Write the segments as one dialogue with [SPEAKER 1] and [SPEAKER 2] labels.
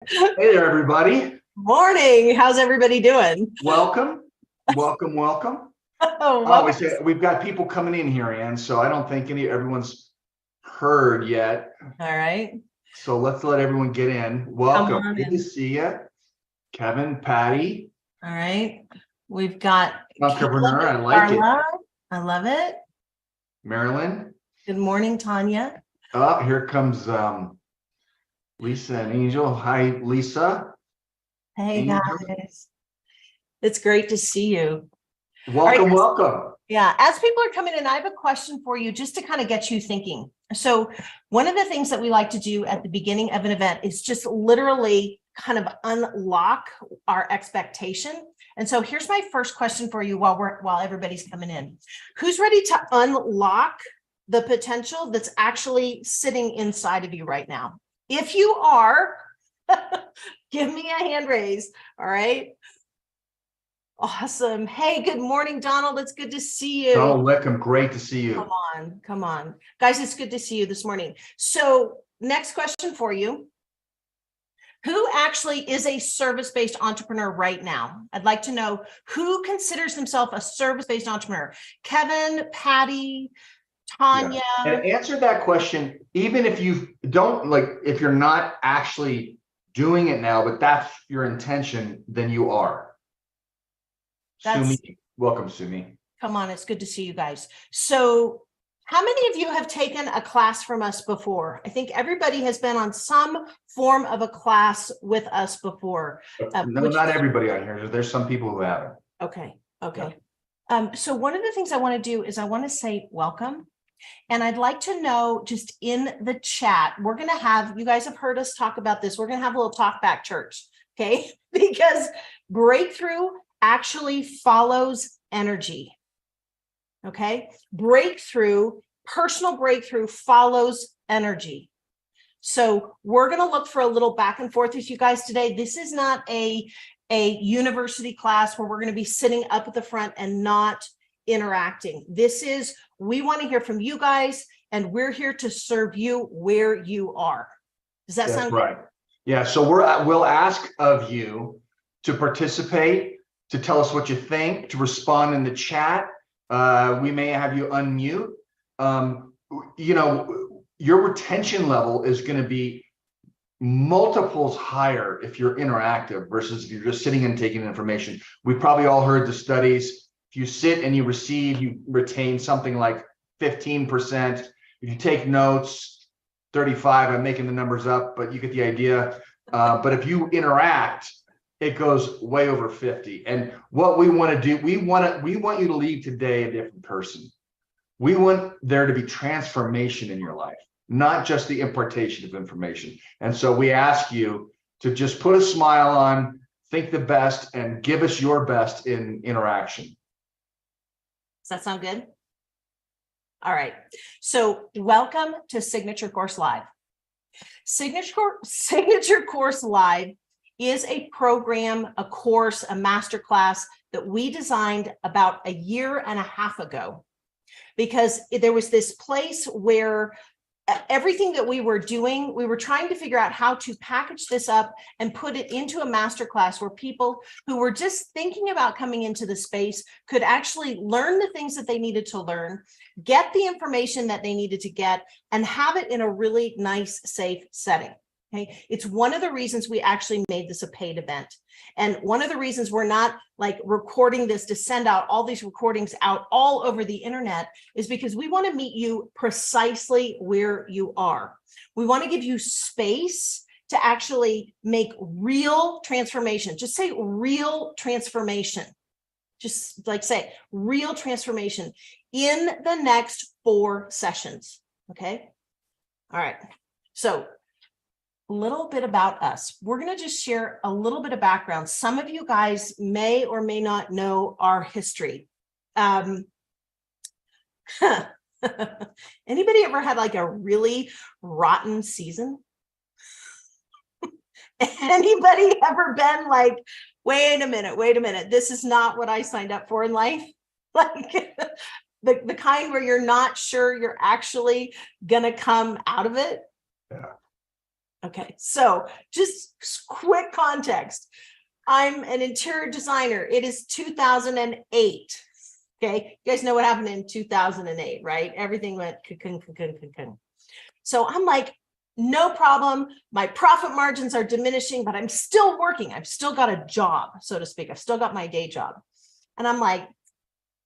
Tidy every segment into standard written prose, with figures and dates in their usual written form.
[SPEAKER 1] Hey there, everybody.
[SPEAKER 2] Morning. How's everybody doing?
[SPEAKER 1] Welcome, welcome, welcome.
[SPEAKER 2] Oh,
[SPEAKER 1] Oh,
[SPEAKER 2] welcome.
[SPEAKER 1] we've got people coming in here, Ann, so I don't think everyone's heard yet.
[SPEAKER 2] All right.
[SPEAKER 1] So let's let everyone get in.
[SPEAKER 2] Come
[SPEAKER 1] Welcome.
[SPEAKER 2] on
[SPEAKER 1] Good to
[SPEAKER 2] in.
[SPEAKER 1] see you. Kevin, Patty,
[SPEAKER 2] All right. We've got
[SPEAKER 1] entrepreneur.
[SPEAKER 2] Caleb
[SPEAKER 1] I
[SPEAKER 2] and
[SPEAKER 1] like it.
[SPEAKER 2] Carla. I love it.
[SPEAKER 1] Marilyn.
[SPEAKER 2] Good morning, Tanya.
[SPEAKER 1] Oh, here comes Lisa and Angel. Hi, Lisa.
[SPEAKER 2] Hey,
[SPEAKER 1] Angel.
[SPEAKER 2] guys. It's great to see you. All right.
[SPEAKER 1] Welcome, welcome.
[SPEAKER 2] Yeah. As people are coming in, I have a question for you just to kind of get you thinking. So, one of the things that we like to do at the beginning of an event is just literally kind of unlock our expectation. And so here's my first question for you while everybody's coming in. Who's ready to unlock the potential that's actually sitting inside of you right now? If you are, give me a hand raise. All right. Awesome. Hey, good morning, Donald. It's good to see you.
[SPEAKER 1] Donald Wickham, great to see you.
[SPEAKER 2] Come on. Guys, it's good to see you this morning. So next question for you. Who actually is a service-based entrepreneur right now? I'd like to know who considers themselves a service-based entrepreneur. Kevin, Patty, Tanya.
[SPEAKER 1] Yeah. And answer that question, even if you don't if you're not actually doing it now, but that's your intention, then you are. Sumi, welcome, Sumi.
[SPEAKER 2] Come on, it's good to see you guys. So how many of you have taken a class from us before? I think everybody has been on some form of a class with us before.
[SPEAKER 1] No, not everybody on here. There's some people who haven't.
[SPEAKER 2] Okay. So one of the things I want to do is I want to say welcome. And I'd like to know, just in the chat, we're going to have, you guys have heard us talk about this. We're going to have a little talk back church. Okay. Because breakthrough actually follows energy. Okay. Personal breakthrough follows energy. So we're going to look for a little back and forth with you guys today. This is not a university class where we're going to be sitting up at the front and not interacting. We want to hear from you guys, and we're here to serve you where you are. Does that sound
[SPEAKER 1] right? Yeah. So we'll ask of you to participate, to tell us what you think, to respond in the chat. We may have you unmute. Your retention level is going to be multiples higher if you're interactive versus if you're just sitting and taking information. We've probably all heard the studies. If you sit and you receive, you retain something like 15%. If you take notes, 35. I'm making the numbers up, but you get the idea. But if you interact, it goes way over 50. And what we want to do, we want you to leave today a different person. We want there to be transformation in your life, not just the impartation of information. And so we ask you to just put a smile on, think the best, and give us your best in interaction.
[SPEAKER 2] Does that sound good? All right. So welcome to Signature Course Live. Signature Course Live is a program, a course, a masterclass that we designed about a year and a half ago, because there was this place where everything that we were doing, we were trying to figure out how to package this up and put it into a masterclass where people who were just thinking about coming into the space could actually learn the things that they needed to learn, get the information that they needed to get, and have it in a really nice, safe setting. Okay, it's one of the reasons we actually made this a paid event. And one of the reasons we're not recording this to send out all these recordings out all over the internet is because we want to meet you precisely where you are. We want to give you space to actually make real transformation. Just say real transformation. Just say real transformation in the next 4 sessions. Okay. All right. So a little bit about us. We're going to just share a little bit of background. Some of you guys may or may not know our history. Anybody ever had a really rotten season? Anybody ever been wait a minute, this is not what I signed up for in life? The kind where you're not sure you're actually gonna come out of it?
[SPEAKER 1] Yeah.
[SPEAKER 2] Okay, so just quick context. I'm an interior designer. It is 2008. Okay, you guys know what happened in 2008, right? Everything went cocoon. So I'm like, no problem. My profit margins are diminishing, but I'm still working. I've still got a job, so to speak. I've still got my day job. And I'm like,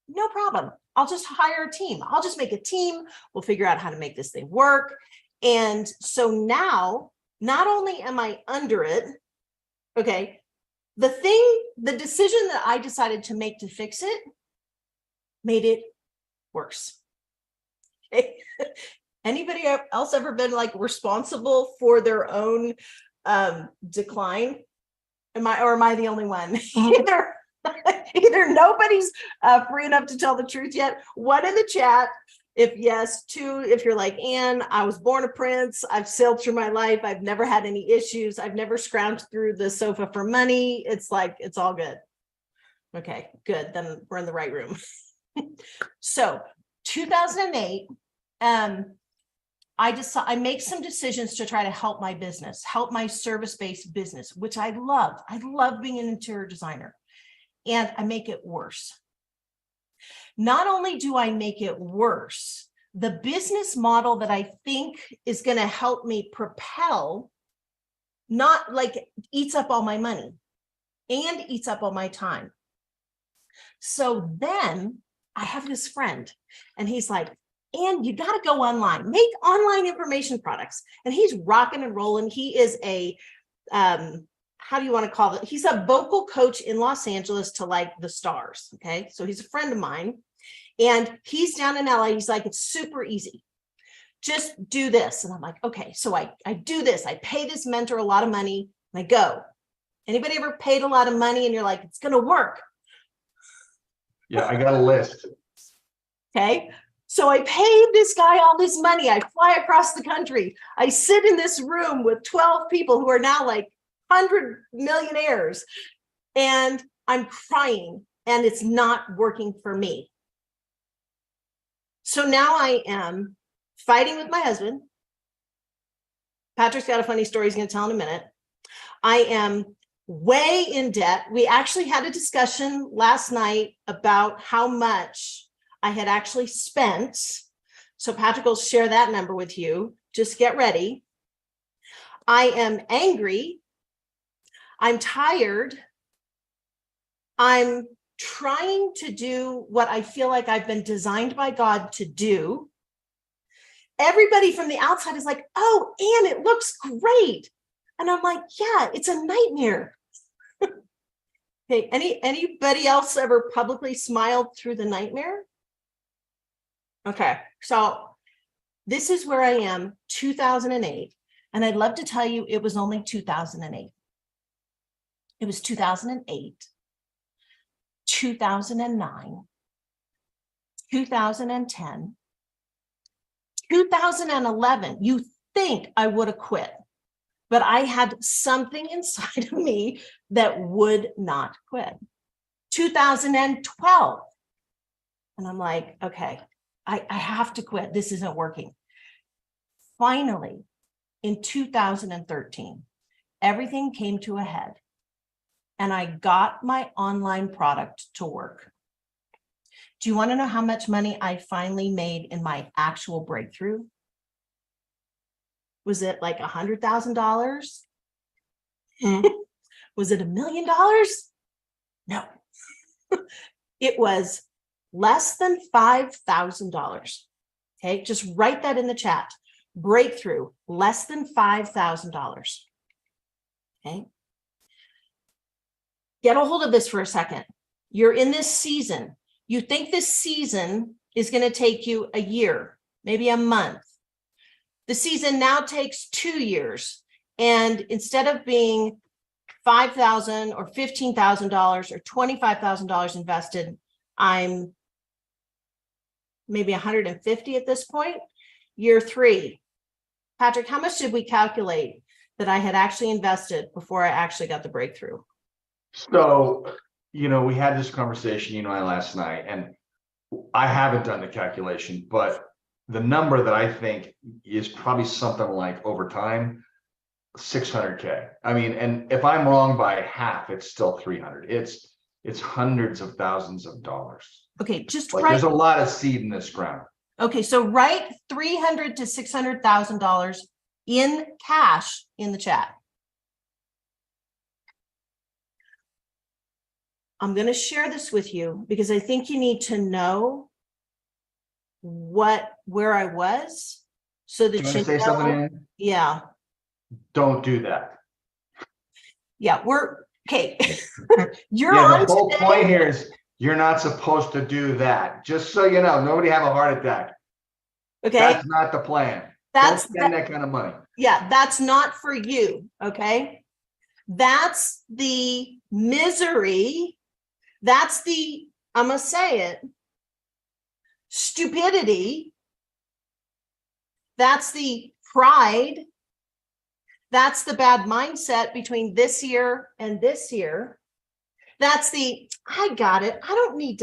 [SPEAKER 2] no problem. I'll just hire a team. I'll just make a team. We'll figure out how to make this thing work. And so now, not only am I under it, okay, the decision that I decided to make to fix it made it worse. Okay. Anybody else ever been like responsible for their own decline? Am I the only one? Either nobody's free enough to tell the truth yet. One in the chat, if yes. Two, if you're like Ann, I was born a prince. I've sailed through my life. I've never had any issues. I've never scrounged through the sofa for money. It's like, it's all good. Okay, good. Then we're in the right room. So 2008, I make some decisions to try to help my business, help my service-based business, which I love. I love being an interior designer, and I make it worse. Not only do I make it worse, the business model that I think is going to help me propel, not like eats up all my money and eats up all my time. So then I have this friend, and he's like, and you got to go online, make online information products. And he's rocking and rolling. He is a, how do you want to call it? He's a vocal coach in Los Angeles to like the stars. Okay. So he's a friend of mine, and he's down in LA. He's like, it's super easy. Just do this. And I'm like, okay. So I do this. I pay this mentor a lot of money, and I go. Anybody ever paid a lot of money and you're like, it's going to work?
[SPEAKER 1] Yeah, I got a list.
[SPEAKER 2] Okay. So I paid this guy all this money. I fly across the country. I sit in this room with 12 people who are now like 100 millionaires, and I'm crying, and it's not working for me. So now I am fighting with my husband. Patrick's got a funny story he's going to tell in a minute. I am way in debt. We actually had a discussion last night about how much I had actually spent. So Patrick will share that number with you. Just get ready. I am angry. I'm tired. I'm trying to do what I feel like I've been designed by God to do. Everybody from the outside is like, oh, Ann, it looks great. And I'm like, yeah, it's a nightmare. Hey, anybody else ever publicly smiled through the nightmare? Okay, so this is where I am, 2008. And I'd love to tell you it was only 2008. It was 2008, 2009, 2010, 2011. You think I would have quit, but I had something inside of me that would not quit. 2012. And I'm like, okay, I have to quit. This isn't working. Finally, in 2013, everything came to a head, and I got my online product to work. Do you want to know how much money I finally made in my actual breakthrough? Was it like $100,000? Was it $1 million? No, it was less than $5,000. Okay, just write that in the chat. Breakthrough, less than $5,000. Okay. Get a hold of this for a second. You're in this season. You think this season is going to take you a year, maybe a month. The season now takes 2 years. And instead of being $5,000 or $15,000 or $25,000 invested, I'm maybe 150 at this point. Year 3. Patrick, how much did we calculate that I had actually invested before I actually got the breakthrough?
[SPEAKER 1] So, we had this conversation, and I last night, and I haven't done the calculation, but the number that I think is probably something like over time, 600K. I mean, and if I'm wrong by half, it's still 300. It's hundreds of thousands of dollars.
[SPEAKER 2] Okay, just
[SPEAKER 1] Like
[SPEAKER 2] write.
[SPEAKER 1] there's a lot of seed in this ground.
[SPEAKER 2] Okay, so write $300,000 to $600,000 in cash in the chat. I'm going to share this with you because I think you need to know where I was so that
[SPEAKER 1] Do you want to say
[SPEAKER 2] know.
[SPEAKER 1] something, Ann?
[SPEAKER 2] Yeah.
[SPEAKER 1] Don't do that.
[SPEAKER 2] Yeah, we're okay. You're
[SPEAKER 1] Yeah,
[SPEAKER 2] on
[SPEAKER 1] the whole
[SPEAKER 2] today.
[SPEAKER 1] point here is you're not supposed to do that. Just so you know, nobody have a heart attack.
[SPEAKER 2] Okay.
[SPEAKER 1] That's not the plan. Don't spend that kind of money.
[SPEAKER 2] Yeah, that's not for you. Okay. That's the misery. That's the, I'm going to say it, stupidity. That's the pride. That's the bad mindset between this year and this year. That's the, I got it. I don't need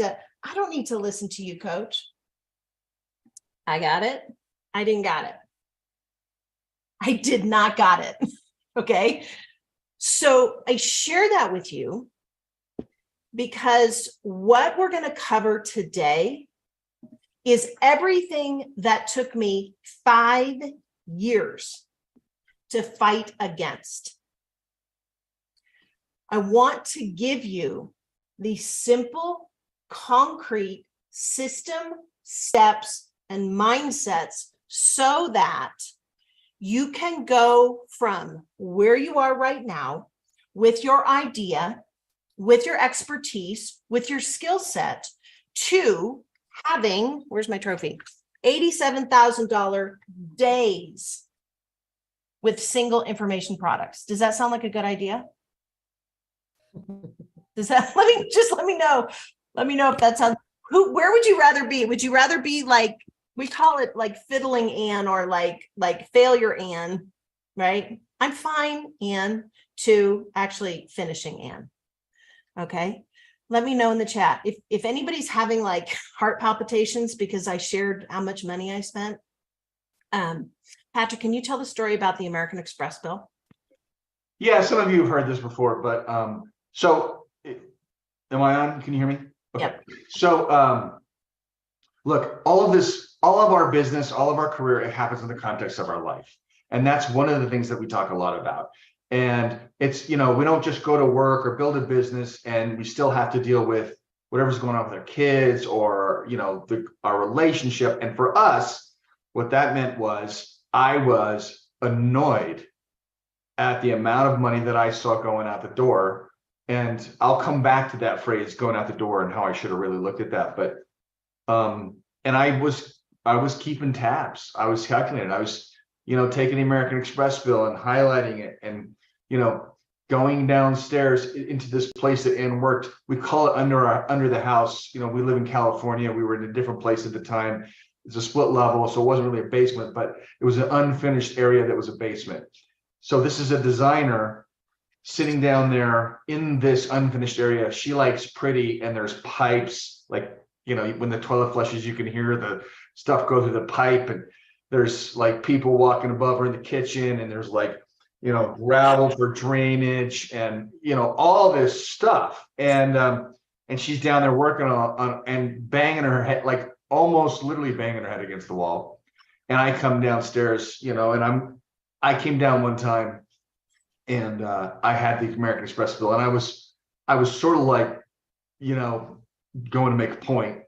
[SPEAKER 2] to listen to you, coach. I got it. I didn't got it. I did not got it. Okay. So I share that with you because what we're going to cover today is everything that took me 5 years to fight against. I want to give you the simple, concrete system, steps, and mindsets so that you can go from where you are right now with your idea, with your expertise, with your skill set to having, where's my trophy? $87,000 days with single information products. Does that sound like a good idea? Does that, let me know. Let me know if that sounds, where would you rather be? Would you rather be like, we call it like fiddling Ann or like failure Ann, right? I'm fine, Ann, to actually finishing Ann. Okay. Let me know in the chat. If anybody's having like heart palpitations because I shared how much money I spent. Patrick, can you tell the story about the American Express bill?
[SPEAKER 1] Yeah, some of you have heard this before, but so am I on? Can you hear me? Okay.
[SPEAKER 2] Yep.
[SPEAKER 1] So look, all of our business, all of our career, it happens in the context of our life. And that's one of the things that we talk a lot about. And it's, we don't just go to work or build a business and we still have to deal with whatever's going on with our kids or, our relationship. And for us, what that meant was I was annoyed at the amount of money that I saw going out the door. And I'll come back to that phrase, going out the door, and how I should have really looked at that. But and I was keeping tabs. I was calculating. I was, taking the American Express bill and highlighting it and, going downstairs into this place that Ann worked. We call it under the house. We live in California. We were in a different place at the time. It's a split level, so it wasn't really a basement, but it was an unfinished area that was a basement. So this is a designer sitting down there in this unfinished area. She likes pretty, and there's pipes, like, when the toilet flushes, you can hear the stuff go through the pipe, and there's like people walking above her in the kitchen, and there's like, gravel for drainage and, all this stuff. And she's down there working on and banging her head, like almost literally banging her head against the wall. And I come downstairs, and I came down one time and I had the American Express bill, and I was sort of like, going to make a point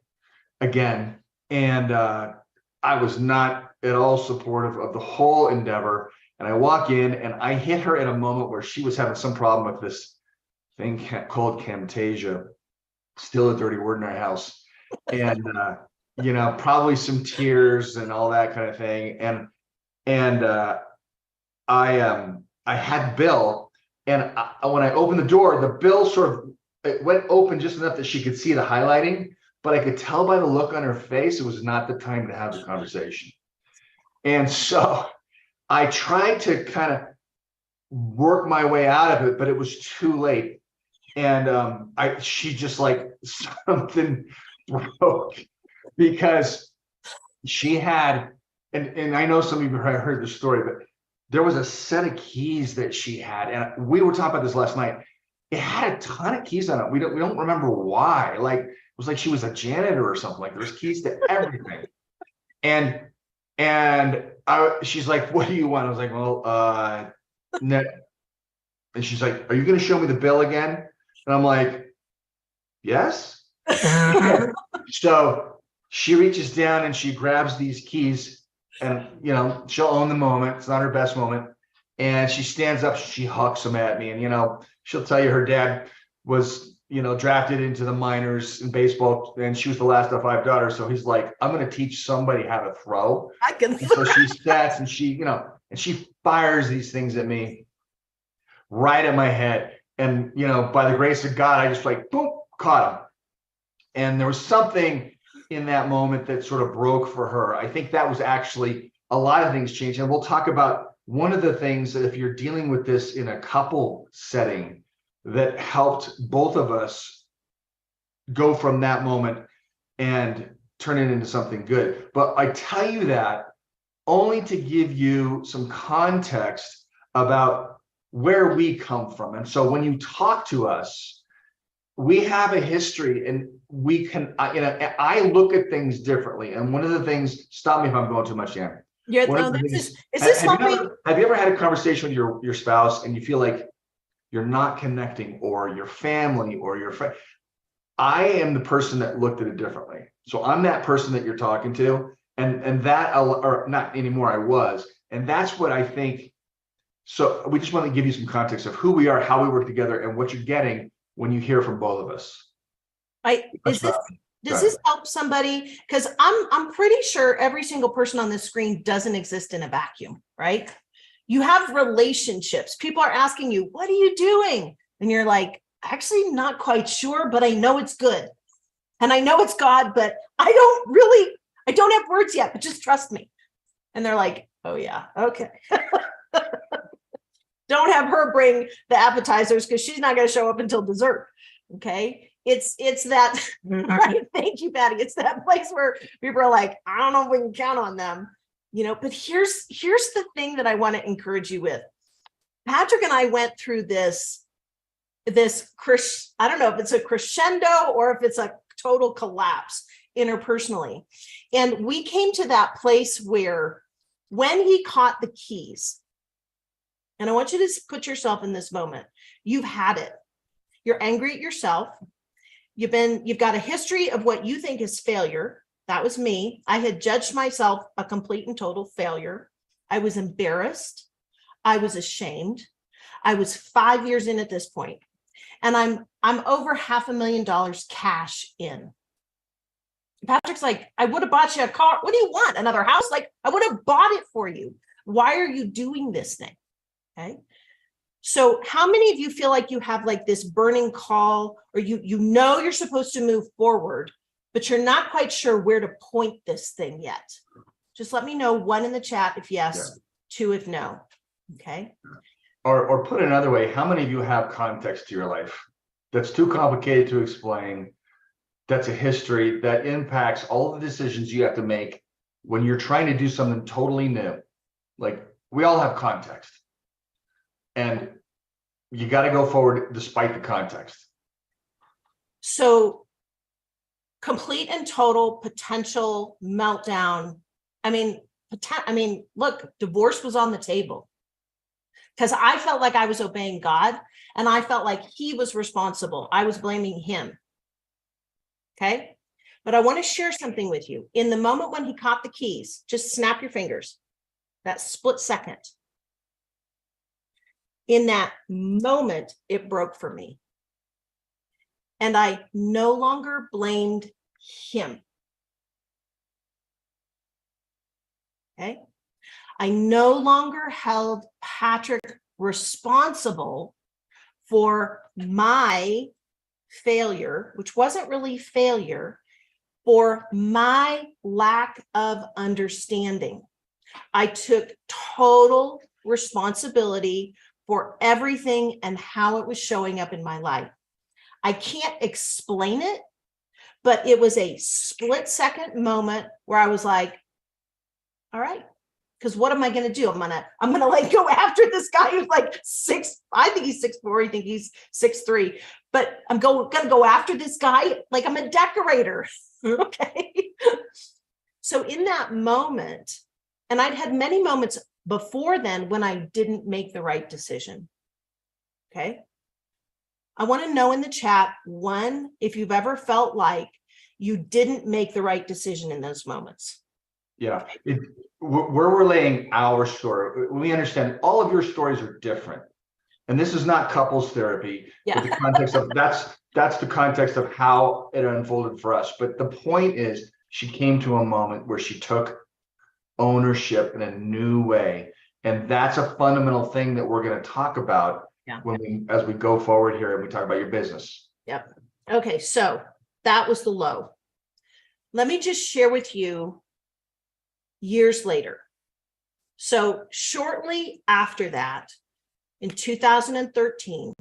[SPEAKER 1] again. And I was not at all supportive of the whole endeavor. And I walk in and I hit her at a moment where she was having some problem with this thing called Camtasia, still a dirty word in our house. And, probably some tears and all that kind of thing. And I had Bill, and when I opened the door, the bill it went open just enough that she could see the highlighting, but I could tell by the look on her face, it was not the time to have the conversation. And so I tried to kind of work my way out of it, but it was too late. And she just like something broke because she had, and I know some of you have heard the story, but there was a set of keys that she had, and we were talking about this last night. It had a ton of keys on it. We don't remember why. Like, it was like she was a janitor or something. Like, there was keys to everything. And she's like, "What do you want?" I was like, "Well, no." And she's like, "Are you going to show me the bill again?" And I'm like, "Yes." So she reaches down and she grabs these keys, and she'll own the moment. It's not her best moment. And she stands up, she hucks them at me. And she'll tell you her dad was drafted into the minors in baseball, and she was the last of 5 daughters. So he's like, "I'm going to teach somebody how to throw."
[SPEAKER 2] I can.
[SPEAKER 1] And so she sets and she fires these things at me right at my head. And by the grace of God, I just like boom, caught him. And there was something in that moment that sort of broke for her. I think that was actually a lot of things changed. And we'll talk about one of the things that, if you're dealing with this in a couple setting, that helped both of us go from that moment and turn it into something good. But I tell you that only to give you some context about where we come from. And so when you talk to us, we have a history, and we can, I look at things differently. And one of the things, stop me if I'm going too much, Ann.
[SPEAKER 2] Yeah,
[SPEAKER 1] One of
[SPEAKER 2] no,
[SPEAKER 1] the
[SPEAKER 2] this
[SPEAKER 1] things-
[SPEAKER 2] is this
[SPEAKER 1] have
[SPEAKER 2] helping?
[SPEAKER 1] have you ever had a conversation with your spouse and you feel like you're not connecting, or your family or your friend? I am the person that looked at it differently. So I'm that person that you're talking to, and that, or not anymore, I was. And that's what I think. So we just want to give you some context of who we are, how we work together, and what you're getting when you hear from both of us.
[SPEAKER 2] Does this help somebody? Because I'm pretty sure every single person on this screen doesn't exist in a vacuum, right? You have relationships. People are asking you, "What are you doing?" And you're like, "Actually, not quite sure, but I know it's good. And I know it's God, but I don't have words yet, but just trust me." And they're like, "Oh yeah, okay." Don't have her bring the appetizers because she's not going to show up until dessert. Okay. It's that, right? Thank you, Patty. It's that place where people are like, "I don't know if we can count on them." But here's the thing that I want to encourage you with. Patrick and I went through this, I don't know if it's a crescendo or if it's a total collapse interpersonally. And we came to that place where, when he caught the keys, and I want you to put yourself in this moment. You've had it. You're angry at yourself. You've got a history of what you think is failure. That was me. I had judged myself a complete and total failure. I was embarrassed. I was ashamed. I was 5 years in at this point, and I'm over $500,000 cash in. Patrick's like, "I would have bought you a car. What do you want? Another house?" Like, "I would have bought it for you. Why are you doing this thing?" Okay. So how many of you feel like you have like this burning call, or you're supposed to move forward, but you're not quite sure where to point this thing yet? Just let me know, 1 in the chat if yes, 2 if no. Okay.
[SPEAKER 1] Or put it another way, how many of you have context to your life that's too complicated to explain? That's a history that impacts all the decisions you have to make when you're trying to do something totally new. Like, we all have context, and you got to go forward despite the context.
[SPEAKER 2] So, complete and total potential meltdown. I mean, look, divorce was on the table because I felt like I was obeying God, and I felt like he was responsible. I was blaming him. Okay. But I want to share something with you. In the moment when he caught the keys, just snap your fingers, that split second. In that moment, it broke for me. And I no longer blamed him. Okay. I no longer held Patrick responsible for my failure, which wasn't really failure, for my lack of understanding. I took total responsibility for everything and how it was showing up in my life. I can't explain it, but it was a split second moment where I was like, all right, Because what am I going to do? I'm gonna like go after this guy who's like I think he's 6'4", I think he's 6'3", but I'm gonna go after this guy like I'm a decorator. Okay. So in that moment, and I'd had many moments before then when I didn't make the right decision. Okay. I want to know in the chat, one, if you've ever felt like you didn't make the right decision in those moments.
[SPEAKER 1] Yeah. Where we're laying our story, we understand all of your stories are different. And this is not couples therapy.
[SPEAKER 2] Yeah.
[SPEAKER 1] But the context of that's the context of how it unfolded for us. But the point is, she came to a moment where she took ownership in a new way. And that's a fundamental thing that we're going to talk about as we go forward here and we talk about your business.
[SPEAKER 2] Yep. Okay. So that was the low. Let me just share with you years later. So shortly after that, in 2013,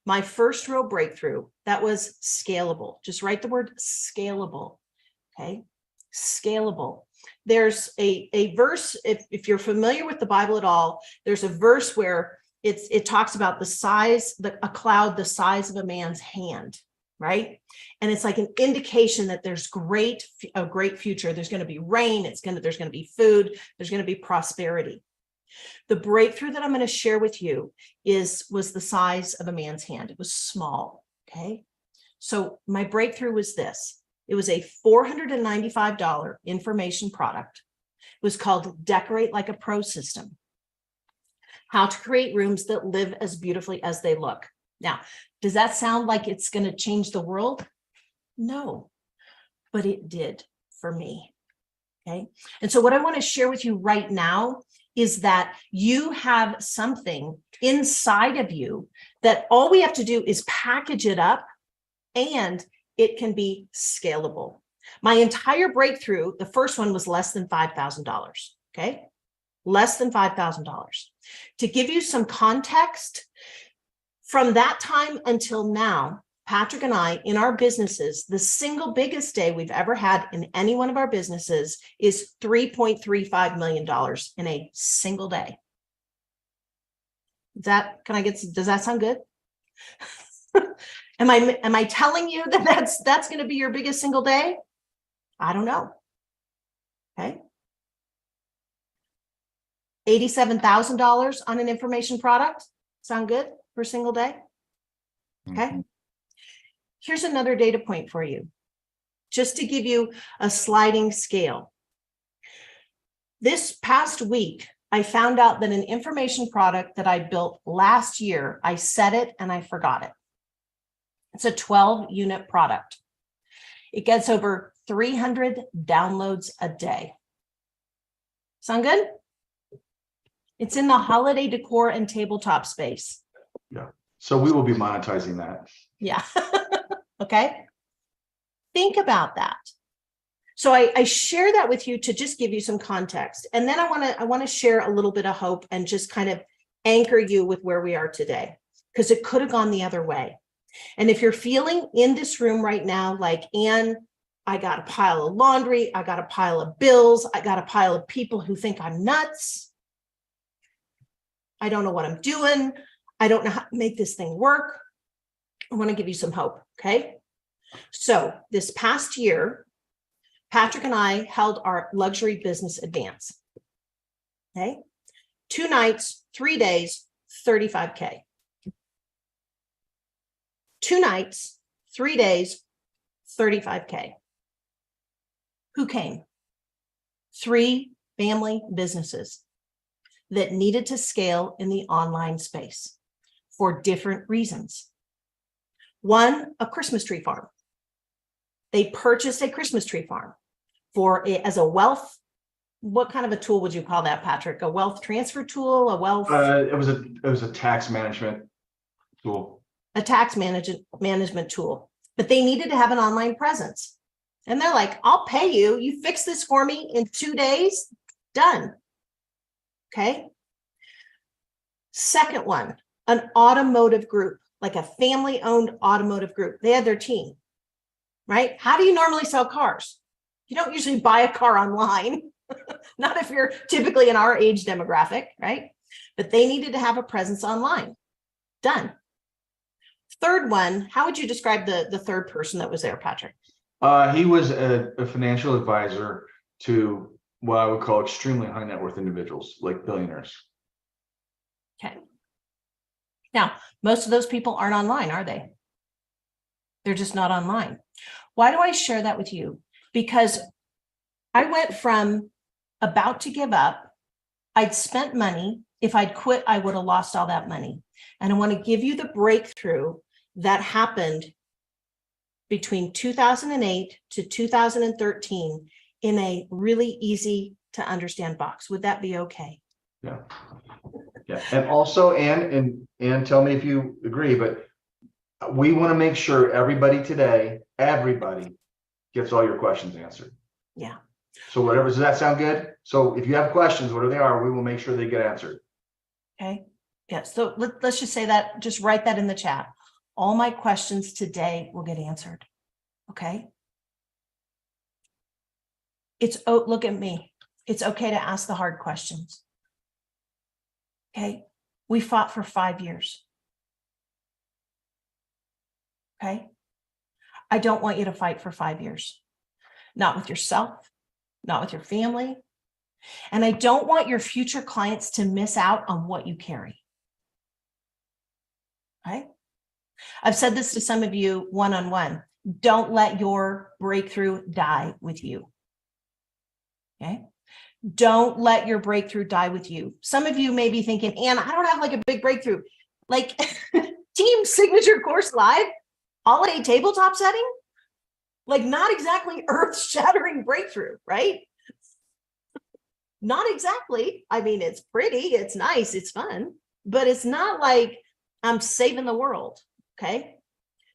[SPEAKER 2] my first real breakthrough, that was scalable. Just write the word scalable. Okay. Scalable. There's a verse, if you're familiar with the Bible at all, there's a verse where it talks about a cloud the size of a man's hand, right? And it's like an indication that there's a great future. There's going to be rain. There's going to be food. There's going to be prosperity. The breakthrough that I'm going to share with you was the size of a man's hand. It was small. Okay. So my breakthrough was this. It was a $495 information product. It was called Decorate Like a Pro System. How to create rooms that live as beautifully as they look. Now, does that sound like it's going to change the world? No, but it did for me. Okay. And so what I want to share with you right now is that you have something inside of you that all we have to do is package it up and it can be scalable. My entire breakthrough, the first one was less than $5,000. Okay. Less than $5,000. To give you some context, from that time until now, Patrick and I, in our businesses, the single biggest day we've ever had in any one of our businesses is $3.35 million in a single day. Does that sound good? Am I telling you that that's going to be your biggest single day? I don't know. Okay. $87,000 on an information product. Sound good for a single day? Okay. Mm-hmm. Here's another data point for you, just to give you a sliding scale. This past week, I found out that an information product that I built last year, I said it and I forgot it. It's a 12-unit product. It gets over 300 downloads a day. Sound good? It's in the holiday decor and tabletop space.
[SPEAKER 1] Yeah. So we will be monetizing that.
[SPEAKER 2] Yeah. Okay. Think about that. So I share that with you to just give you some context. And then I want to share a little bit of hope and just kind of anchor you with where we are today, because it could have gone the other way. And if you're feeling in this room right now, like, Ann, I got a pile of laundry, I got a pile of bills, I got a pile of people who think I'm nuts. I don't know what I'm doing. I don't know how to make this thing work. I want to give you some hope. Okay. So this past year, Patrick and I held our luxury business advance. Okay. 2 nights, 3 days, $35K. 2 nights, 3 days, $35K. Who came? 3 family businesses that needed to scale in the online space for different reasons. One, a Christmas tree farm. They purchased a Christmas tree farm as a wealth. What kind of a tool would you call that, Patrick? A wealth transfer tool? A wealth?
[SPEAKER 1] It was a tax management tool.
[SPEAKER 2] A tax management tool. But they needed to have an online presence. And they're like, I'll pay you. You fix this for me in 2 days. Done. Okay. Second one, an automotive group, like a family-owned automotive group. They had their team, right? How do you normally sell cars? You don't usually buy a car online. Not if you're typically in our age demographic, right? But they needed to have a presence online. Done. Third one, how would you describe the third person that was there, Patrick?
[SPEAKER 1] He was a financial advisor to what I would call extremely high net worth individuals, like billionaires.
[SPEAKER 2] Okay. Now, most of those people aren't online, are they? They're just not online. Why do I share that with you? Because I went from about to give up. I'd spent money. If I'd quit, I would have lost all that money. And I want to give you the breakthrough that happened between 2008 to 2013 in a really easy to understand box. Would that be okay?
[SPEAKER 1] Yeah. Yeah. And also, Ann, tell me if you agree, but we want to make sure everybody today, everybody gets all your questions answered.
[SPEAKER 2] Yeah.
[SPEAKER 1] So whatever, does that sound good? So if you have questions, whatever they are, we will make sure they get answered.
[SPEAKER 2] Okay. Yeah. So let's just say that, just write that in the chat. All my questions today will get answered. Okay. Look at me. It's okay to ask the hard questions. Okay. We fought for 5 years. Okay. I don't want you to fight for 5 years. Not with yourself, not with your family. And I don't want your future clients to miss out on what you carry. Okay. I've said this to some of you one-on-one. Don't let your breakthrough die with you. Okay. Don't let your breakthrough die with you. Some of you may be thinking, Ann, I don't have like a big breakthrough. Like Team Signature Course Live, holiday tabletop setting, like not exactly earth-shattering breakthrough, right? Not exactly. I mean, it's pretty, it's nice, it's fun, but it's not like I'm saving the world. Okay.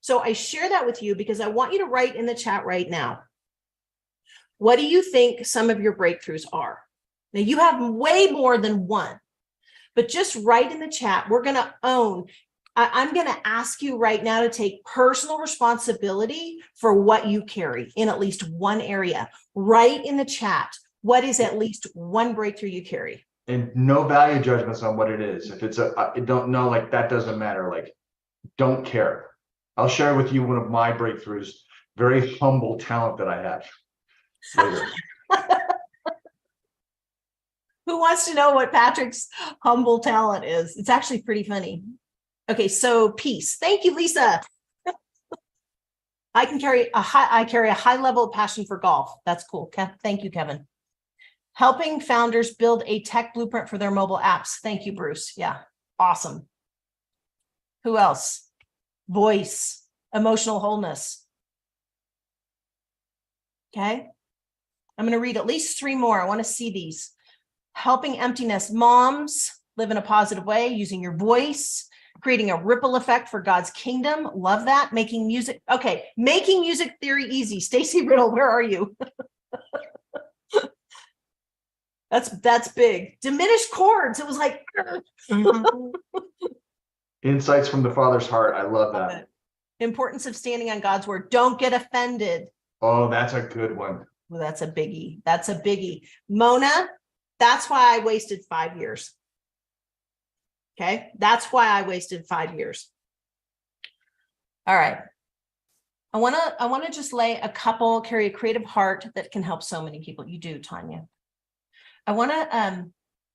[SPEAKER 2] So I share that with you because I want you to write in the chat right now. What do you think some of your breakthroughs are? Now you have way more than one, but just write in the chat. We're going to own. I'm going to ask you right now to take personal responsibility for what you carry in at least one area. Write in the chat. What is at least one breakthrough you carry?
[SPEAKER 1] And no value judgments on what it is. If it's I don't know, like that doesn't matter. Like, don't care. I'll share with you one of my breakthroughs, very humble talent that I have later.
[SPEAKER 2] Who wants to know what Patrick's humble talent is? It's actually pretty funny. Okay, so peace. Thank you, Lisa. I carry a high level of passion for golf. That's cool. Thank you, Kevin. Helping founders build a tech blueprint for their mobile apps. Thank you, Bruce. Yeah, awesome. Who else? Voice, emotional wholeness. Okay. I'm going to read at least 3 more. I want to see these. Helping emptiness. Moms, live in a positive way, using your voice, creating a ripple effect for God's kingdom. Love that. Making music. Okay. Making music theory easy. Stacy Riddle, where are you? That's big. Diminished chords. It was like
[SPEAKER 1] Insights from the Father's heart. I love that.
[SPEAKER 2] Importance of standing on God's word. Don't get offended.
[SPEAKER 1] Oh, that's a good one.
[SPEAKER 2] Well, that's a biggie. That's a biggie. Mona, that's why I wasted 5 years. Okay. That's why I wasted 5 years. All right. I want to just carry a creative heart that can help so many people. You do, Tanya. I want to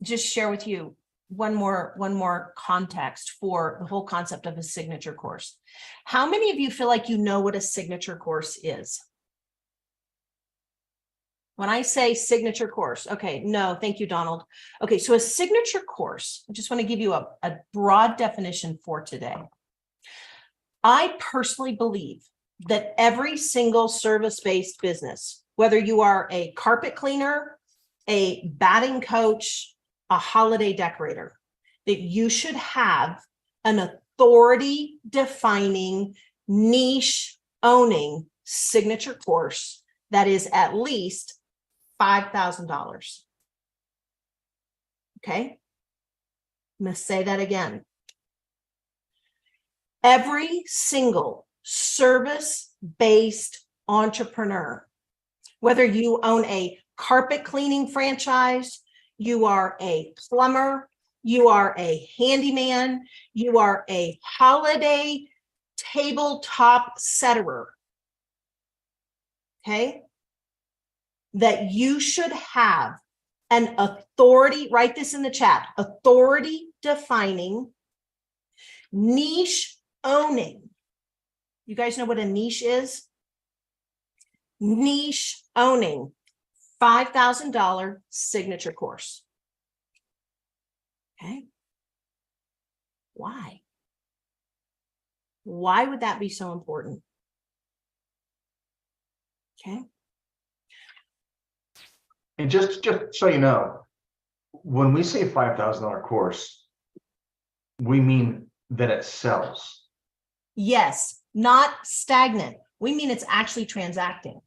[SPEAKER 2] just share with you one more context for the whole concept of a signature course. How many of you feel like you know what a signature course is? When I say signature course, okay, no, thank you, Donald. Okay, so a signature course, I just want to give you a broad definition for today. I personally believe that every single service-based business, whether you are a carpet cleaner, a batting coach, a holiday decorator, that you should have an authority defining, niche owning signature course that is at least $5,000. Okay. I'm going to say that again. Every single service-based entrepreneur, whether you own a carpet cleaning franchise, you are a plumber, you are a handyman, you are a holiday tabletop setterer, okay, that you should have an authority, write this in the chat, authority defining, niche owning. You guys know what a niche is? Niche owning, $5,000 signature course. Okay. Why? Why would that be so important? Okay.
[SPEAKER 1] And just so you know, when we say $5,000 course, we mean that it sells.
[SPEAKER 2] Yes, not stagnant. We mean it's actually transacting.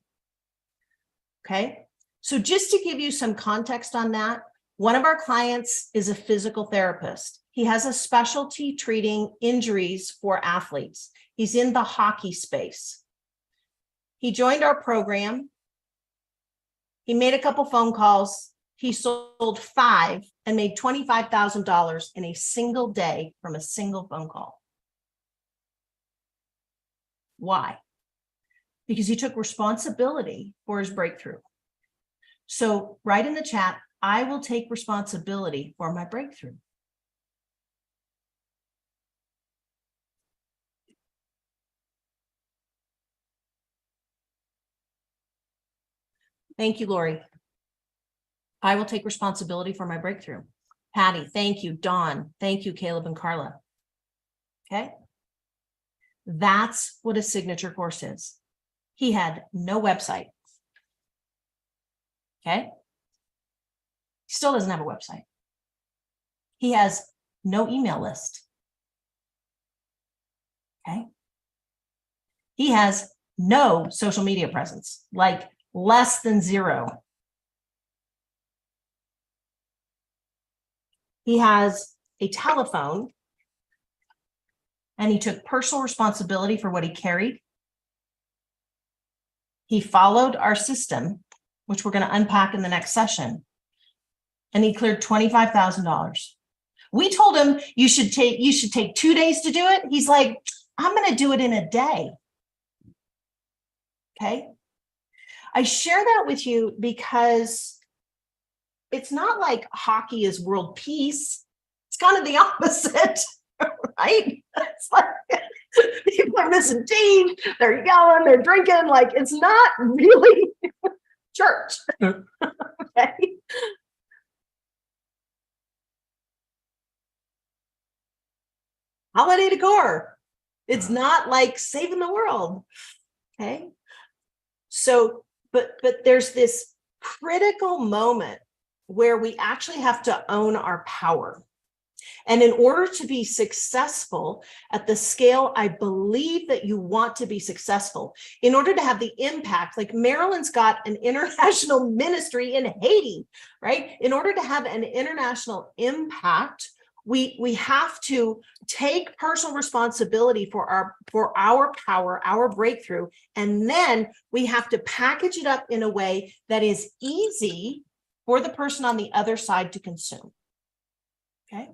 [SPEAKER 2] Okay. So just to give you some context on that, one of our clients is a physical therapist. He has a specialty treating injuries for athletes. He's in the hockey space. He joined our program. He made a couple phone calls. He sold 5 and made $25,000 in a single day from a single phone call. Why? Because he took responsibility for his breakthrough. So write in the chat, I will take responsibility for my breakthrough. Thank you, Lori. I will take responsibility for my breakthrough. Patty, thank you. Dawn, thank you, Caleb and Carla. Okay. That's what a signature course is. He had no website. Okay. He still doesn't have a website. He has no email list. Okay. He has no social media presence, like less than 0. He has a telephone, and he took personal responsibility for what he carried. He followed our system, which we're going to unpack in the next session, and he cleared $25,000. We told him you should take 2 days to do it. He's like, I'm going to do it in a day. Okay. I share that with you because it's not like hockey is world peace. It's kind of the opposite, right? It's like people are missing teeth, they're yelling, they're drinking. Like, it's not really church. Okay. Holiday decor. It's not like saving the world. Okay. So, but there's this critical moment where we actually have to own our power. And in order to be successful at the scale I believe that you want to be successful, in order to have the impact, like Marilyn's got an international ministry in Haiti, right? In order to have an international impact, we have to take personal responsibility for our power, our breakthrough, and then we have to package it up in a way that is easy for the person on the other side to consume. Okay.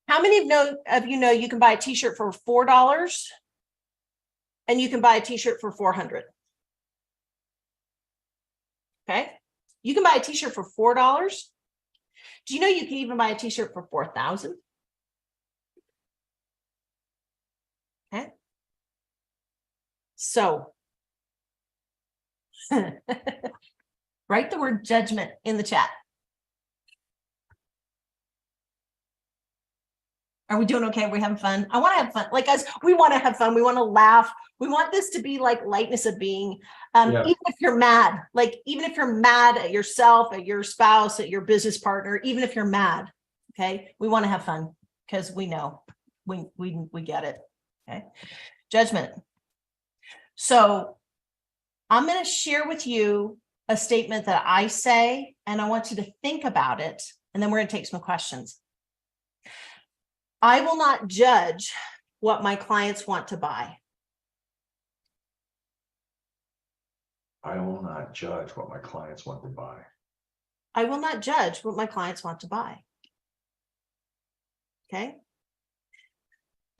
[SPEAKER 2] How many of you know you can buy a t-shirt for $4 and you can buy a t-shirt for $400? Okay. You can buy a t-shirt for $4. Do you know you can even buy a t-shirt for $4,000? Okay. So write the word judgment in the chat. Are we doing okay? Are we having fun? I want to have fun. Like us, we want to have fun. We want to laugh. We want this to be like lightness of being. Even if you're mad, like even if you're mad at yourself, at your spouse, at your business partner, even if you're mad, okay, we want to have fun because we know we get it. Okay, judgment. So I'm going to share with you a statement that I say, and I want you to think about it, and then we're going to take some questions. I will not judge what my clients want to buy.
[SPEAKER 1] I will not judge what my clients want to buy.
[SPEAKER 2] I will not judge what my clients want to buy. Okay.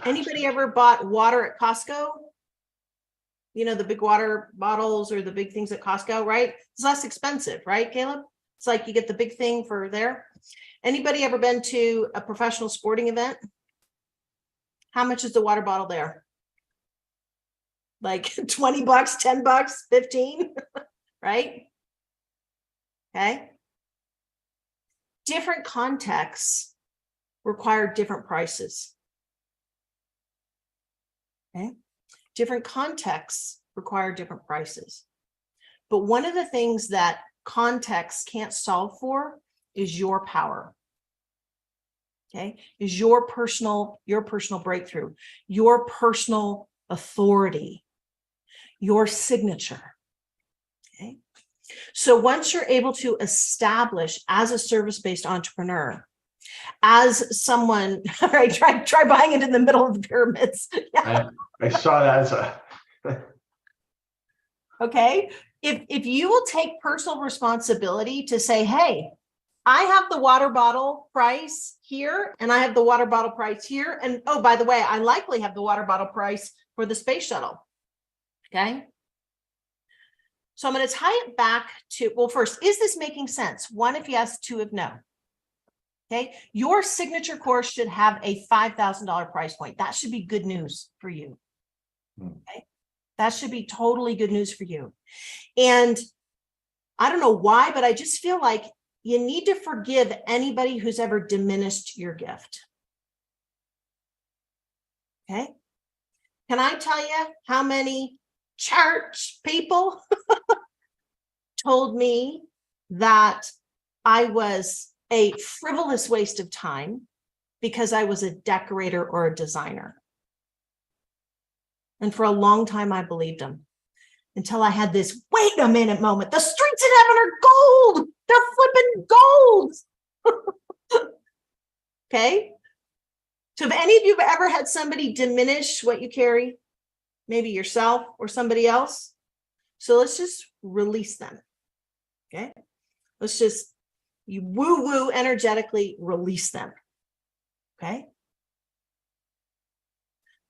[SPEAKER 2] Anybody ever bought water at Costco? You know, the big water bottles or the big things at Costco, right? It's less expensive, right, Caleb? It's like you get the big thing for there. Anybody ever been to a professional sporting event? How much is the water bottle there? Like 20 bucks, 10 bucks, 15, right? Okay. Different contexts require different prices. Okay. Different contexts require different prices. But one of the things that context can't solve for is your power. Okay, is your personal breakthrough, your personal authority, your signature. Okay. So once you're able to establish as a service-based entrepreneur, as someone, all right, try buying it in the middle of the pyramids. Yeah.
[SPEAKER 1] I saw that as a
[SPEAKER 2] Okay. If you will take personal responsibility to say, hey, I have the water bottle price here, and I have the water bottle price here. And oh, by the way, I likely have the water bottle price for the space shuttle. Okay. So I'm going to tie it back to, well, first, is this making sense? 1, if yes, 2, if no. Okay. Your signature course should have a $5,000 price point. That should be good news for you. Okay. That should be totally good news for you. And I don't know why, but I just feel like you need to forgive anybody who's ever diminished your gift. Okay. Can I tell you how many church people told me that I was a frivolous waste of time because I was a decorator or a designer? And for a long time, I believed them until I had this wait a minute moment. The streets in heaven are gold. They're flipping gold. Okay. So if any of you have ever had somebody diminish what you carry, maybe yourself or somebody else, so let's just release them. Okay. Let's just, you woo-woo energetically release them. Okay.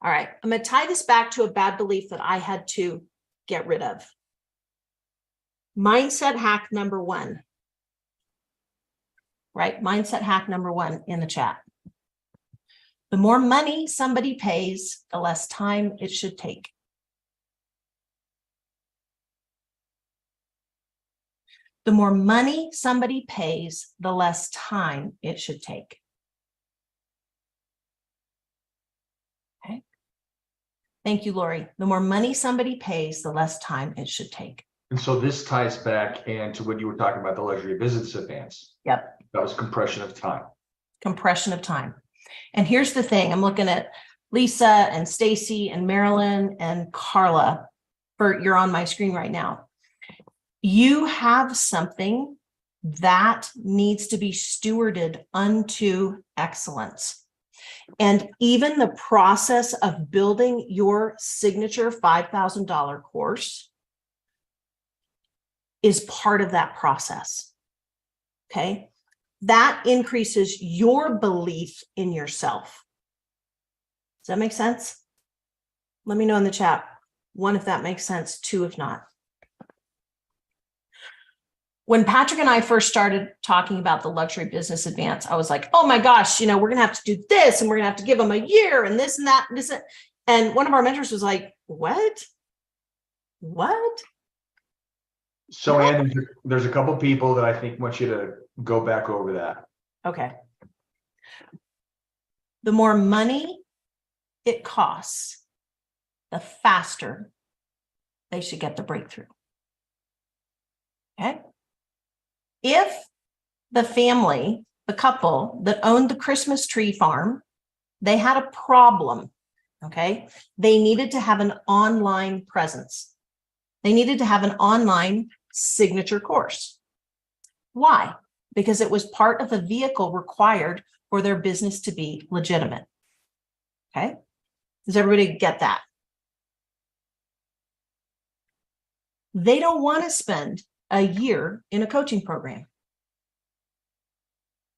[SPEAKER 2] All right. I'm going to tie this back to a bad belief that I had to get rid of. Mindset hack number 1. Right? Mindset hack number 1 in the chat. The more money somebody pays, the less time it should take. The more money somebody pays, the less time it should take. Okay. Thank you, Lori. The more money somebody pays, the less time it should take.
[SPEAKER 1] And so this ties back into what you were talking about, the luxury business advance.
[SPEAKER 2] Yep.
[SPEAKER 1] That was compression of time.
[SPEAKER 2] Compression of time. And here's the thing. I'm looking at Lisa and Stacy and Marilyn and Carla. You're on my screen right now. You have something that needs to be stewarded unto excellence. And even the process of building your signature $5,000 course is part of that process. Okay. That increases your belief in yourself. Does that make sense? Let me know in the chat. 1, if that makes sense. 2, if not. When Patrick and I first started talking about the luxury business advance, I was like, oh my gosh, we're going to have to do this and we're going to have to give them a year and this and that. And this. And one of our mentors was like, what?
[SPEAKER 1] So, Ann, there's a couple people that I think want you to go back over that.
[SPEAKER 2] Okay. The more money it costs, the faster they should get the breakthrough. Okay. If the family, the couple that owned the Christmas tree farm, they had a problem, okay, they needed to have an online presence. They needed to have an online signature course. Why? Because it was part of a vehicle required for their business to be legitimate. Okay. Does everybody get that? They don't want to spend a year in a coaching program.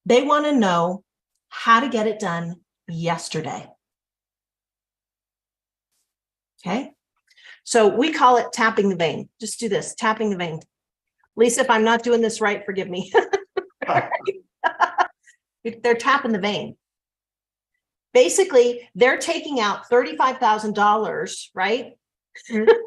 [SPEAKER 2] They want to know how to get it done yesterday. Okay. So we call it tapping the vein. Just do this, tapping the vein. Lisa, if I'm not doing this right, forgive me. They're tapping the vein. Basically, they're taking out $35,000, right?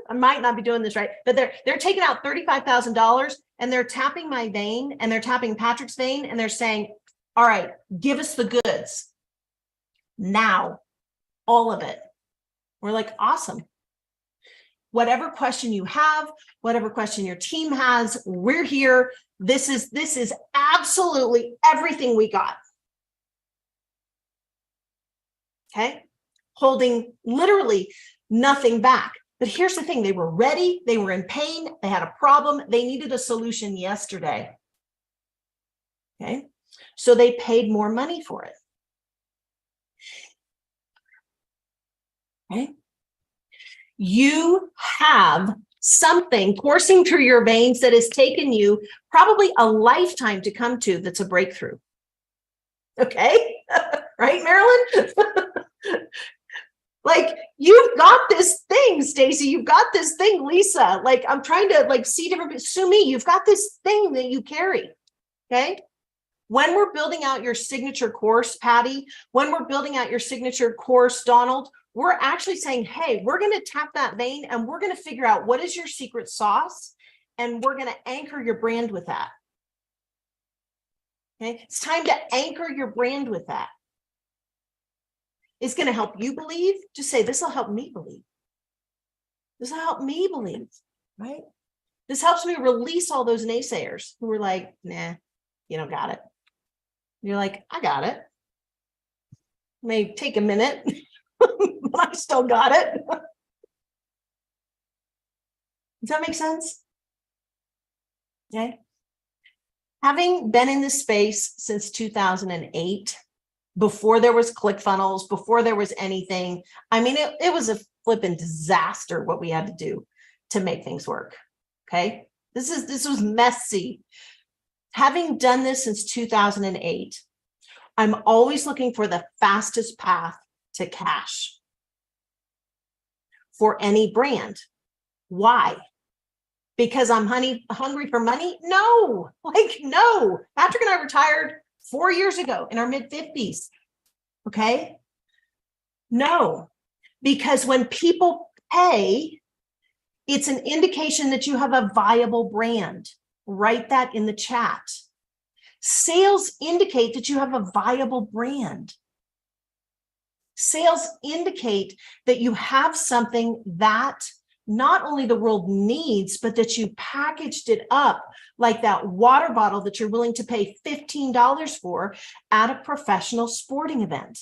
[SPEAKER 2] I might not be doing this right, but they're taking out $35,000 and they're tapping my vein and they're tapping Patrick's vein and they're saying, all right, give us the goods now, all of it. We're like, awesome. Whatever question you have, whatever question your team has, we're here. This is absolutely everything we got. Okay. Holding literally nothing back. But here's the thing. They were ready. They were in pain. They had a problem. They needed a solution yesterday. Okay. So they paid more money for it. Okay. You have something coursing through your veins that has taken you probably a lifetime to come to, that's a breakthrough. Okay. Right, Marilyn? Like, you've got this thing, Stacy. You've got this thing, Lisa. Like, I'm trying to like see different. Sue-Mi, you've got this thing that you carry. Okay. When we're building out your signature course, Patty, when we're building out your signature course, Donald, we're actually saying, hey, we're going to tap that vein and we're going to figure out what is your secret sauce. And we're going to anchor your brand with that. Okay. It's time to anchor your brand with that. It's going to help you believe. Just say, this will help me believe. This will help me believe, right? This helps me release all those naysayers who were like, nah, you don't got it. You're like, I got it. May take a minute, but I still got it. Does that make sense? Okay. Having been in this space since 2008, before there was ClickFunnels, before there was anything, I mean, it was a flipping disaster what we had to do to make things work. Okay. This was messy. Having done this since 2008, I'm always looking for the fastest path to cash for any brand. Why? Because I'm hungry for money? No, like, no. Patrick and I retired 4 years ago in our mid-50s. Okay. No, because when people pay, it's an indication that you have a viable brand. Write that in the chat. Sales indicate that you have a viable brand. Sales indicate that you have something that not only the world needs, but that you packaged it up like that water bottle that you're willing to pay $15 for at a professional sporting event.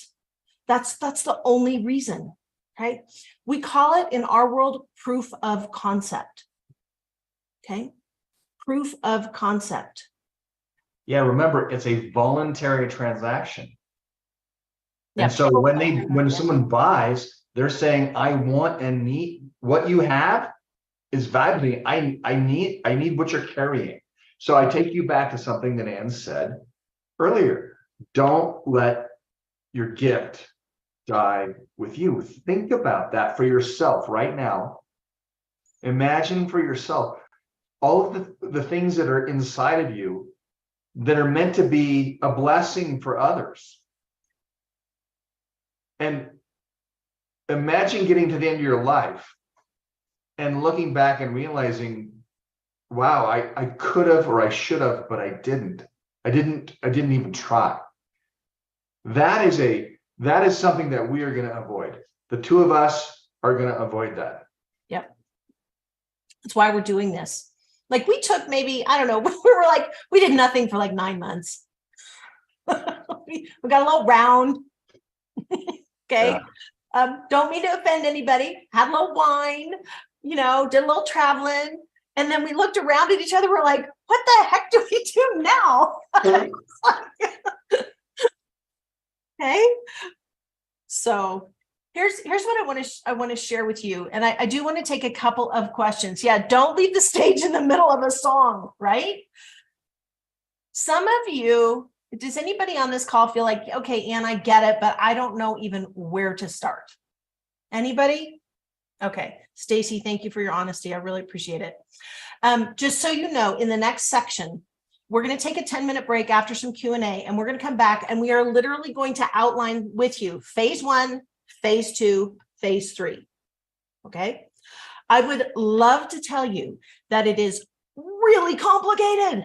[SPEAKER 2] That's the only reason, right? We call it in our world proof of concept. Okay. Proof of concept.
[SPEAKER 1] Yeah, remember, it's a voluntary transaction.
[SPEAKER 2] Yeah,
[SPEAKER 1] and so when someone buys, they're saying, I want and need what you have is valuable. I need what you're carrying. So I take you back to something that Ann said earlier. Don't let your gift die with you. Think about that for yourself right now. Imagine for yourself all of the things that are inside of you that are meant to be a blessing for others. And imagine getting to the end of your life and looking back and realizing, wow, I could have or I should have, but I didn't. I didn't even try. That is something that we are going to avoid. The two of us are going to avoid that. Yep.
[SPEAKER 2] That's why we're doing this. Like, we took maybe, I don't know, we did nothing for like 9 months. we got a little round. Okay. Yeah. Don't mean to offend anybody. Had a little wine, did a little traveling. And then we looked around at each other. We're like, what the heck do we do now? Okay. So Here's what I want to share with you. And I do want to take a couple of questions. Yeah, don't leave the stage in the middle of a song, right? Some of you, does anybody on this call feel like, okay, Ann, I get it, but I don't know even where to start? Anybody? Okay. Stacy, thank you for your honesty. I really appreciate it. Just so you know, in the next section, we're going to take a 10-minute break after some Q&A, and we're going to come back and we are literally going to outline with you phase 1, phase 2, phase 3. Okay. I would love to tell you that it is really complicated.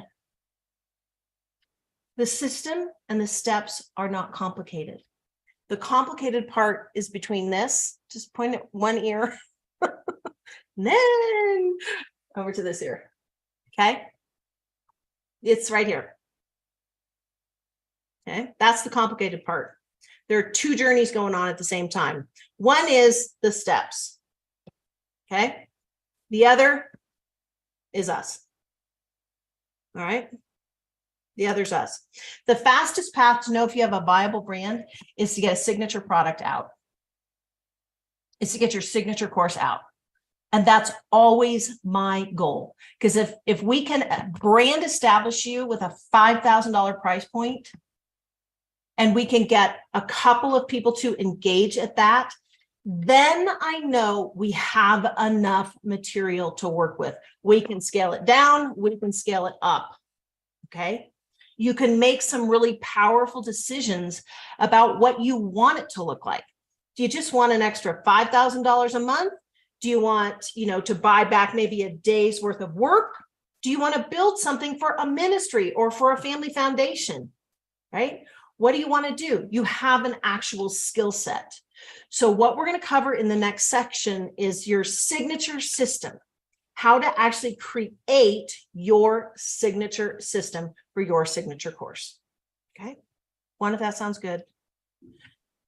[SPEAKER 2] The system and the steps are not complicated. The complicated part is between this, just point at one ear, then over to this ear. Okay. It's right here. Okay. That's the complicated part. There are 2 journeys going on at the same time. One is the steps. Okay. The other is us. All right. The other's us. The fastest path to know if you have a viable brand is to get a signature product out. It's to get your signature course out. And that's always my goal. Because if we can brand establish you with a $5,000 price point, and we can get a couple of people to engage at that, then I know we have enough material to work with. We can scale it down, we can scale it up. Okay. You can make some really powerful decisions about what you want it to look like. Do you just want an extra $5,000 a month? Do you want, to buy back maybe a day's worth of work? Do you want to build something for a ministry or for a family foundation, right? What do you want to do? You have an actual skill set. So what we're going to cover in the next section is your signature system, how to actually create your signature system for your signature course. Okay. One, if that sounds good.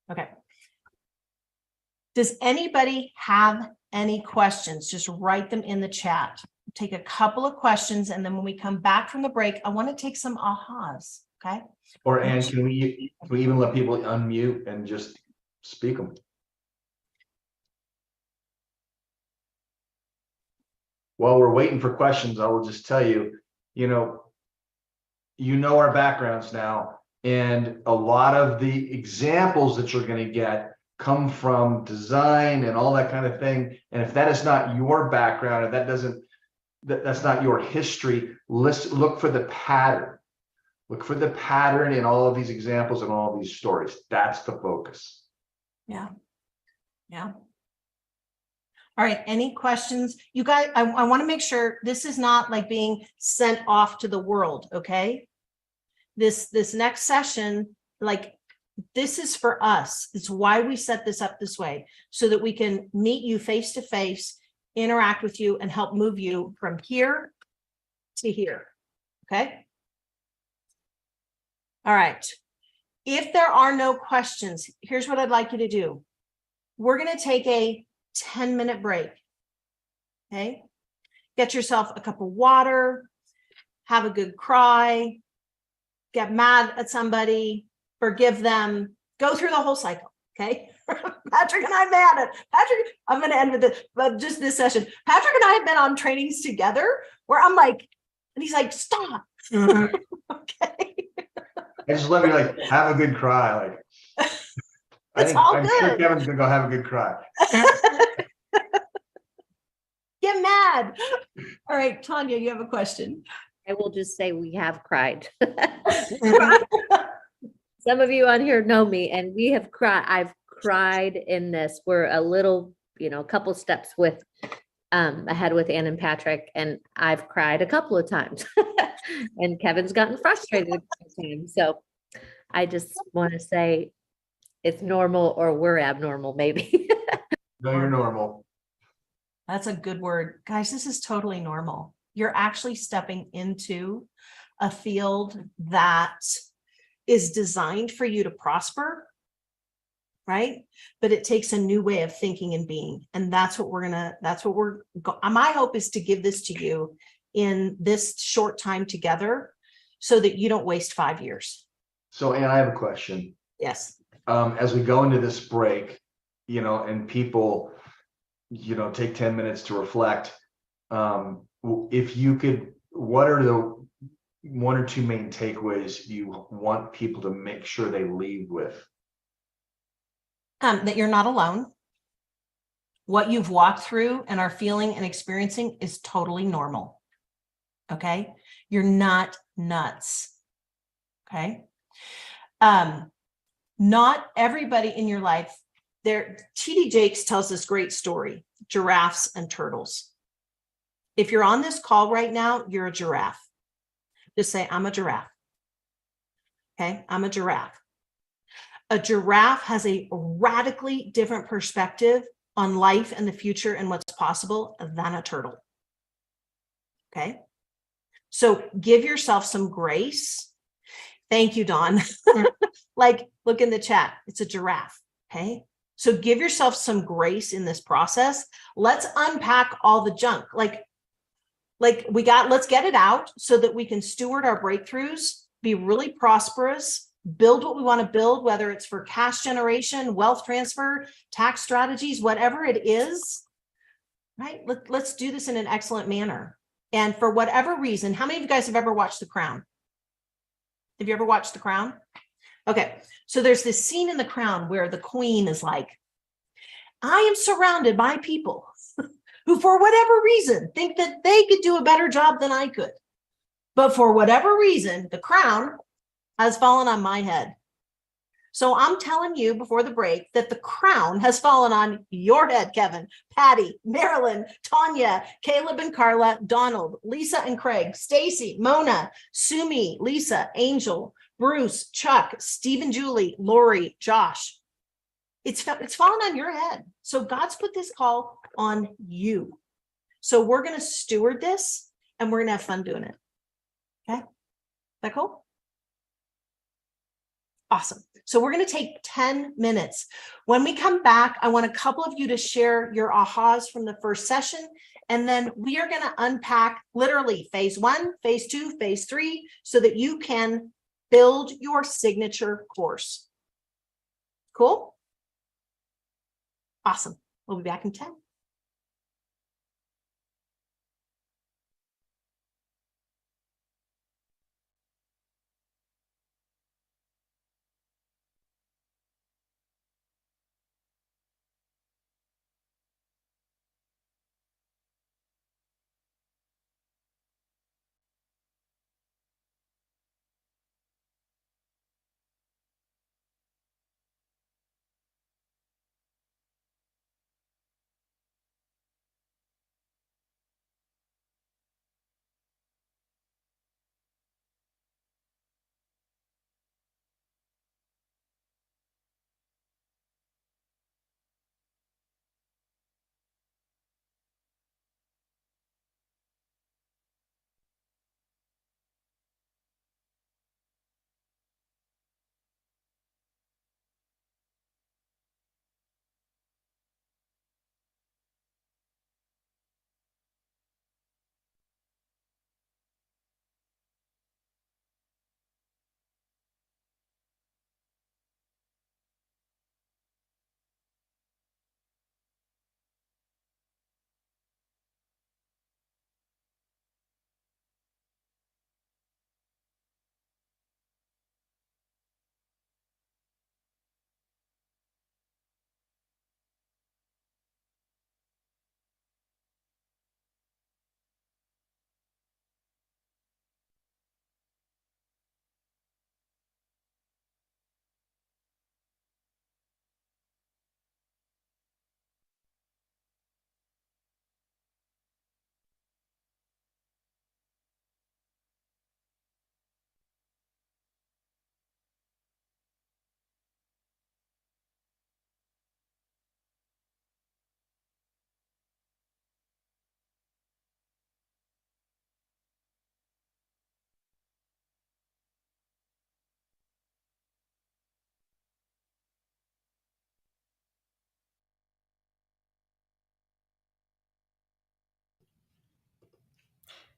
[SPEAKER 2] Okay. Does anybody have any questions? Just write them in the chat. Take a couple of questions, and then when we come back from the break, I want to take some ahas. Okay.
[SPEAKER 1] Or Ann, can we even let people unmute and just speak them? While we're waiting for questions, I will just tell you, you know our backgrounds now, and a lot of the examples that you're going to get come from design and all that kind of thing. And if that is not your background, and that's not your history, look for the pattern. Look for the pattern in all of these examples and all of these stories. That's the focus.
[SPEAKER 2] Yeah. Yeah. All right. Any questions? You guys, I want to make sure this is not like being sent off to the world. Okay. This next session, like, this is for us. It's why we set this up this way, so that we can meet you face to face, interact with you, and help move you from here to here. Okay. All right. If there are no questions, here's what I'd like you to do. We're going to take a 10-minute break. Okay. Get yourself a cup of water, have a good cry, get mad at somebody, forgive them, go through the whole cycle. Okay. Patrick and I, Patrick, I'm going to end with this, but just this session. Patrick and I have been on trainings together where I'm like, and he's like, stop. Okay.
[SPEAKER 1] I just love you, like, have a good cry. Like, I'm sure Kevin's gonna go have a good cry.
[SPEAKER 2] Get mad. All right, Tanya, you have a question.
[SPEAKER 3] I will just say we have cried. Some of you on here know me, and we have cried. I've cried in this. We're a little, a couple steps ahead with Ann and Patrick, and I've cried a couple of times. And Kevin's gotten frustrated a couple of times. So I just want to say it's normal, or we're abnormal, maybe.
[SPEAKER 1] No, you're normal.
[SPEAKER 2] That's a good word. Guys, this is totally normal. You're actually stepping into a field that is designed for you to prosper, right? But it takes a new way of thinking and being. And that's what my hope is to give this to you in this short time together, so that you don't waste 5 years.
[SPEAKER 1] So, Ann, I have a question.
[SPEAKER 2] Yes.
[SPEAKER 1] As we go into this break, and people, take 10 minutes to reflect. If you could, what are the one or two main takeaways you want people to make sure they leave with?
[SPEAKER 2] That you're not alone. What you've walked through and are feeling and experiencing is totally normal. Okay. You're not nuts. Okay. Not everybody in your life there. TD Jakes tells this great story, giraffes and turtles. If you're on this call right now, you're a giraffe. Just say, I'm a giraffe. Okay. I'm a giraffe. A giraffe has a radically different perspective on life and the future and what's possible than a turtle. Okay. So give yourself some grace. Thank you, Dawn. Like, look in the chat. It's a giraffe. Okay. So give yourself some grace in this process. Let's unpack all the junk. Let's get it out so that we can steward our breakthroughs, be really prosperous, build what we want to build, whether it's for cash generation, wealth transfer, tax strategies, whatever it is, right? Let's do this in an excellent manner. And for whatever reason, how many of you guys have ever watched The Crown? Have you ever watched The Crown? Okay. So there's this scene in The Crown where the queen is like, I am surrounded by people who, for whatever reason, think that they could do a better job than I could. But for whatever reason, the crown has fallen on my head. So I'm telling you before the break that the crown has fallen on your head, Kevin, Patty, Marilyn, Tanya, Caleb and Carla, Donald, Lisa and Craig, Stacy, Mona, Sumi, Lisa, Angel, Bruce, Chuck, Stephen, Julie, Lori, Josh. It's fallen on your head. So God's put this call on you. So we're going to steward this and we're going to have fun doing it. Okay. Is that cool? Awesome. So we're going to take 10 minutes. When we come back, I want a couple of you to share your ahas from the first session. And then we are going to unpack literally phase 1, phase 2, phase 3, so that you can build your signature course. Cool? Awesome. We'll be back in 10.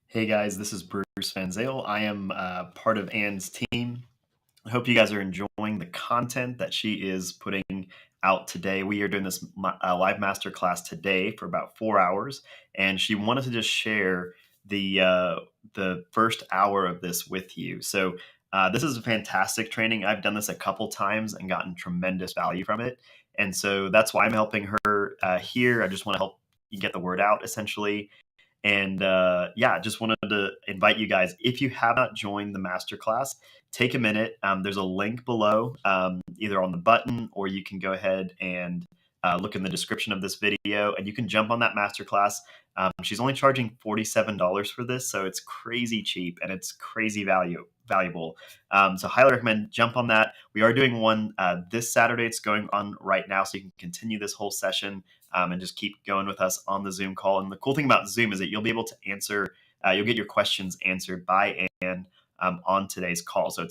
[SPEAKER 4] Hey guys, this is Bruce Van Zale. I am part of Ann's team. I hope you guys are enjoying the content that she is putting out today. We are doing this live masterclass today for about 4 hours, and she wanted to just share the first hour of this with you. So this is a fantastic training. I've done this a couple times and gotten tremendous value from it, and so that's why I'm helping her here. I just want to help you get the word out, essentially. And yeah, just wanted to invite you guys. If you have not joined the masterclass, take a minute. There's a link below, either on the button, or you can go ahead and look in the description of this video, and you can jump on that masterclass. She's only charging $47 for this, so it's crazy cheap and it's crazy valuable. So highly recommend jump on that. We are doing one this Saturday. It's going on right now, so you can continue this whole session and just keep going with us on the Zoom call. And the cool thing about Zoom is that you'll be able to answer, you'll get your questions answered by Ann on today's call. So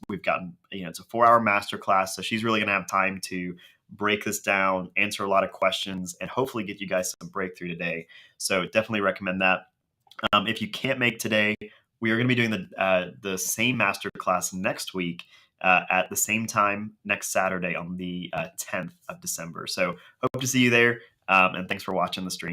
[SPEAKER 4] we've gotten, it's a 4-hour masterclass. So she's really going to have time to break this down, answer a lot of questions, and hopefully get you guys some breakthrough today. So definitely recommend that. If you can't make today, we are going to be doing the same masterclass next week at the same time next Saturday on the 10th of December. So hope to see you there. And thanks for watching the stream.